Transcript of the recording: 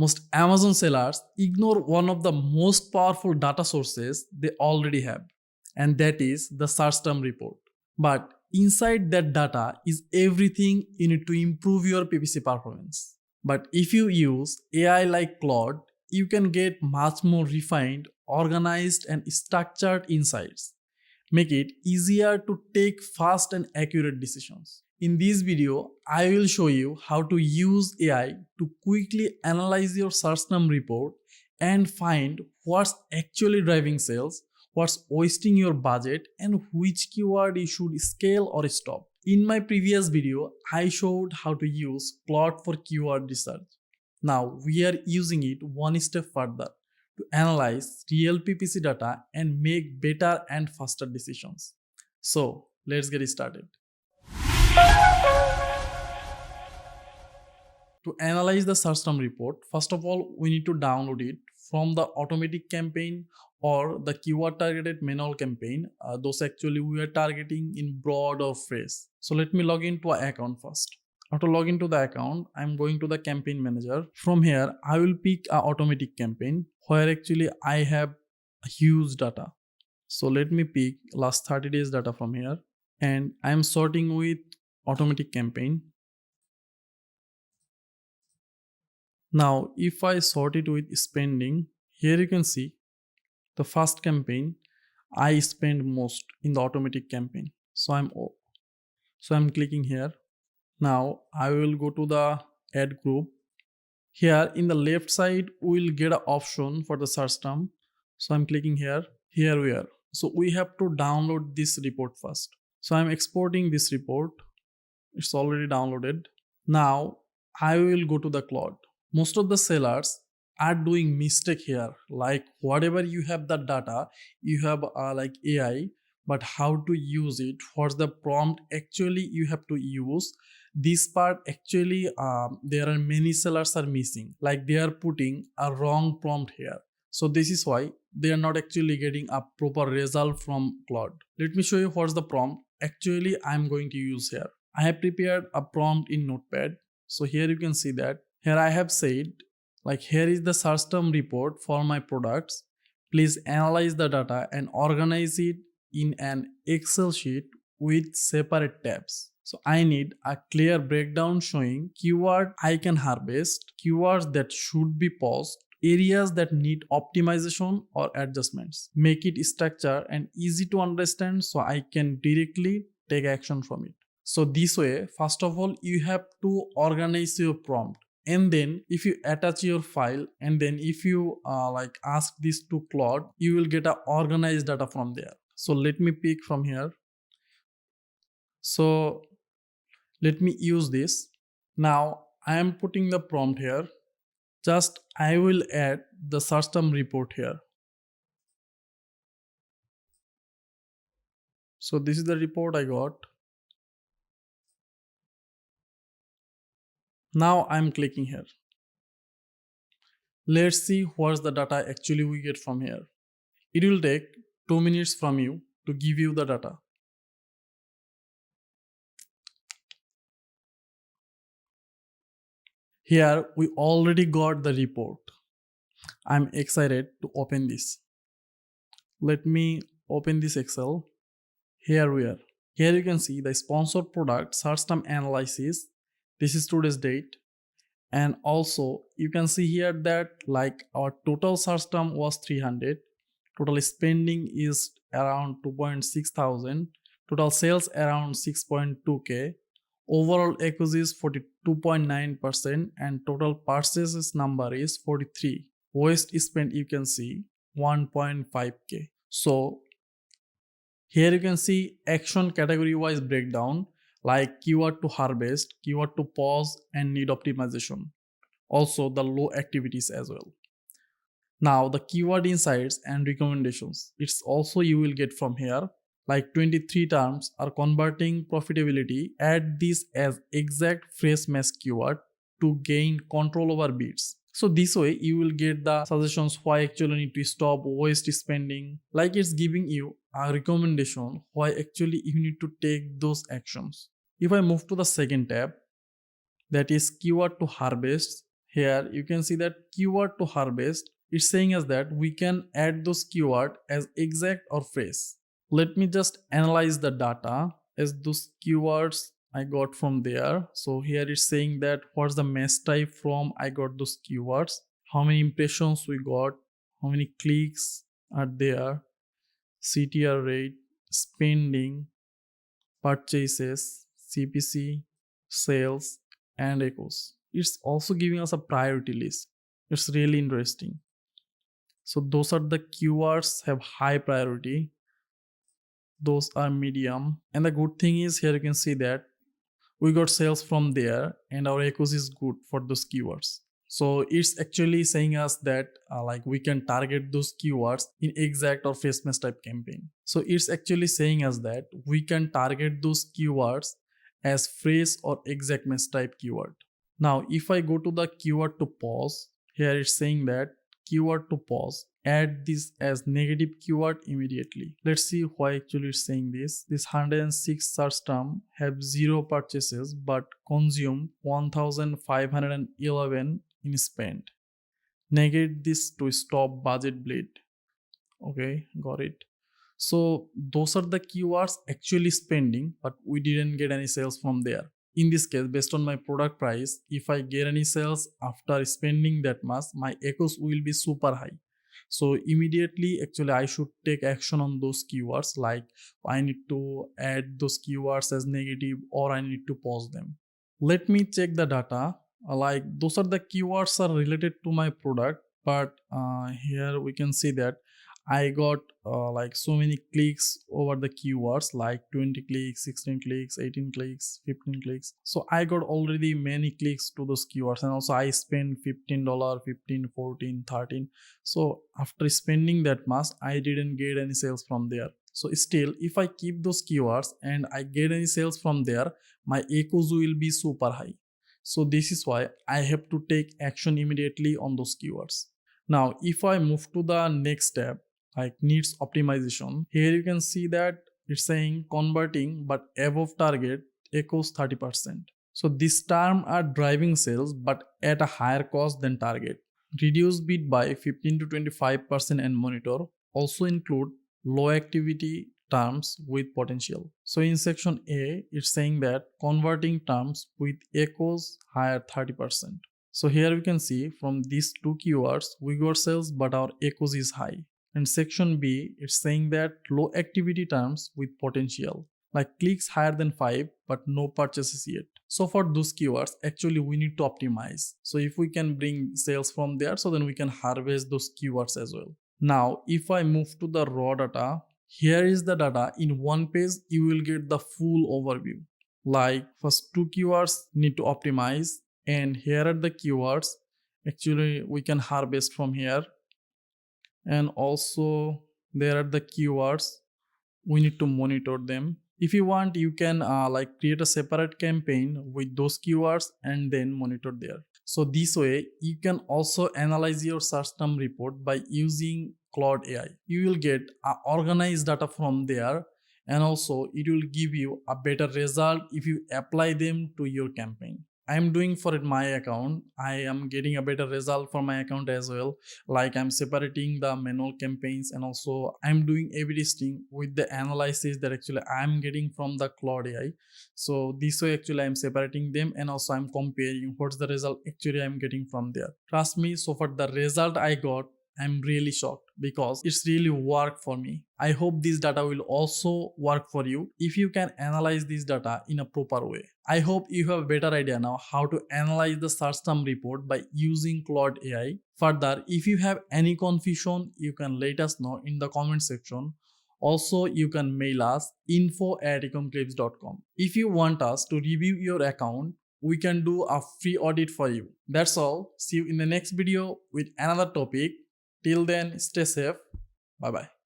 Most Amazon sellers ignore one of the most powerful data sources they already have, and that is the search term report. But inside that data is everything you need to improve your PPC performance. But if you use AI like Claude, you can get much more refined, organized, and structured insights. Make it easier to take fast and accurate decisions. In this video, I will show you how to use AI to quickly analyze your search term report and find what's actually driving sales, what's wasting your budget, and which keyword you should scale or stop. In my previous video, I showed how to use Claude for keyword research. Now we are using it one step further to analyze real PPC data and make better and faster decisions. So let's get started. To analyze the search term report, first of all, we need to download it from the automatic campaign or the keyword targeted manual campaign. Those actually we are targeting in broad or phrase. So let me log into an account first. After login to the account, I'm going to the campaign manager. From here, I will pick an automatic campaign where actually I have a huge data. So let me pick last 30 days data from here, and I'm sorting with automatic campaign. Now, if I sort it with spending, here you can see the first campaign I spend most in the automatic campaign. So I'm clicking here. Now I will go to the ad group. Here in the left side, we will get an option for the search term. So I'm clicking here. Here we are. So we have to download this report first. So I'm exporting this report. It's already downloaded. Now I will go to the Claude. Most of the sellers are doing mistake here, like whatever you have the data, you have like AI, but how to use it, what's the prompt actually you have to use. This part actually there are many sellers are missing, like they are putting a wrong prompt here. So this is why they are not actually getting a proper result from Claude. Let me show you what's the prompt actually I'm going to use here. I have prepared a prompt in Notepad. So here you can see that here I have said, like, here is the search term report for my products. Please analyze the data and organize it in an Excel sheet with separate tabs. So I need a clear breakdown showing keyword I can harvest, keywords that should be paused, areas that need optimization or adjustments. Make it structured and easy to understand so I can directly take action from it. So this way, first of all, you have to organize your prompt. And then if you attach your file and then if you like ask this to Claude, you will get a organized data from there. So let me pick from here. So let me use this. Now I am putting the prompt here. Just I will add the search term report here. So this is the report I got. Now I'm clicking here. Let's see what's the data actually we get from here. It will take 2 minutes from you to give you the data. Here we already got the report. I'm excited to open this. Let me open this Excel. Here we are. Here you can see the sponsored product search term analysis. This is today's date. And also you can see here that like our total search term was 300. Total spending is around 2.6 thousand. Total sales around 6.2k. Overall acquisition is 42.9% and total purchases number is 43. Waste spent you can see 1.5k. So here you can see action category wise breakdown, like keyword to harvest, keyword to pause and need optimization. Also the low activities as well. Now the keyword insights and recommendations, it's also you will get from here, like 23 terms are converting profitability. Add this as exact phrase match keyword to gain control over bids. So this way you will get the suggestions why actually need to stop waste spending, like it's giving you a recommendation why actually you need to take those actions. If I move to the second tab, that is keyword to harvest, Here you can see that keyword to harvest. It's saying us that we can add those keyword as exact or phrase. Let me just analyze the data as those keywords I got from there. So here it's saying that what's the mesh type from I got those keywords, how many impressions we got, how many clicks are there, CTR rate, spending, purchases, CPC, sales, and echoes. It's also giving us a priority list. It's really interesting. So those are the keywords have high priority. Those are medium. And the good thing is here you can see that we got sales from there and our echoes is good for those keywords. So it's actually saying us that like we can target those keywords in exact or face match type campaign. So it's actually saying us that we can target those keywords as phrase or exact match type keyword. Now if I go to the keyword to pause, here it's saying that keyword to pause, add this as negative keyword immediately. Let's see why actually it's saying this. This 106 search term have 0 purchases but consume 1511 in spend. Negate this to stop budget bleed. Okay, got it. So those are the keywords actually spending, but we didn't get any sales from there. In this case, based on my product price, if I get any sales after spending that much, my echoes will be super high. So immediately actually I should take action on those keywords, like I need to add those keywords as negative or I need to pause them. Let me check the data. Like those are the keywords are related to my product, but here we can see that I got like so many clicks over the keywords, like 20 clicks, 16 clicks, 18 clicks, 15 clicks. So I got already many clicks to those keywords, and also I spent $15, 15, 14, 13. So after spending that much, I didn't get any sales from there. So still, if I keep those keywords and I get any sales from there, my echoes will be super high. So this is why I have to take action immediately on those keywords. Now, if I move to the next step, like needs optimization, here you can see that it's saying converting but above target echoes 30%. So this term are driving sales but at a higher cost than target. Reduce bid by 15 to 25% and monitor. Also include low activity terms with potential. So in section A, it's saying that converting terms with echoes higher 30%. So here we can see from these two keywords, we got sales but our echoes is high. And section B, it's saying that low activity terms with potential, like clicks higher than 5 but no purchases yet. So for those keywords, actually we need to optimize. So if we can bring sales from there, so then we can harvest those keywords as well. Now if I move to the raw data, here is the data. In one page you will get the full overview. Like first two keywords need to optimize, and here are the keywords actually we can harvest from here. And also there are the keywords we need to monitor them. If you want, you can like create a separate campaign with those keywords and then monitor there. So this way you can also analyze your search term report by using Claude AI. You will get organized data from there, and also it will give you a better result if you apply them to your campaign. I am doing for it my account. I am getting a better result for my account as well. Like I'm separating the manual campaigns, and also I'm doing A/B testing with the analysis that actually I'm getting from the Claude AI. So this way actually I'm separating them, and also I'm comparing what's the result actually I'm getting from there. Trust me, so far the result I got, I'm really shocked because it's really worked for me. I hope this data will also work for you if you can analyze this data in a proper way. I hope you have a better idea now how to analyze the search term report by using Claude AI. Further, if you have any confusion, you can let us know in the comment section. Also, you can mail us info@ecomclips.com. If you want us to review your account, we can do a free audit for you. That's all. See you in the next video with another topic. Till then, stay safe. Bye bye.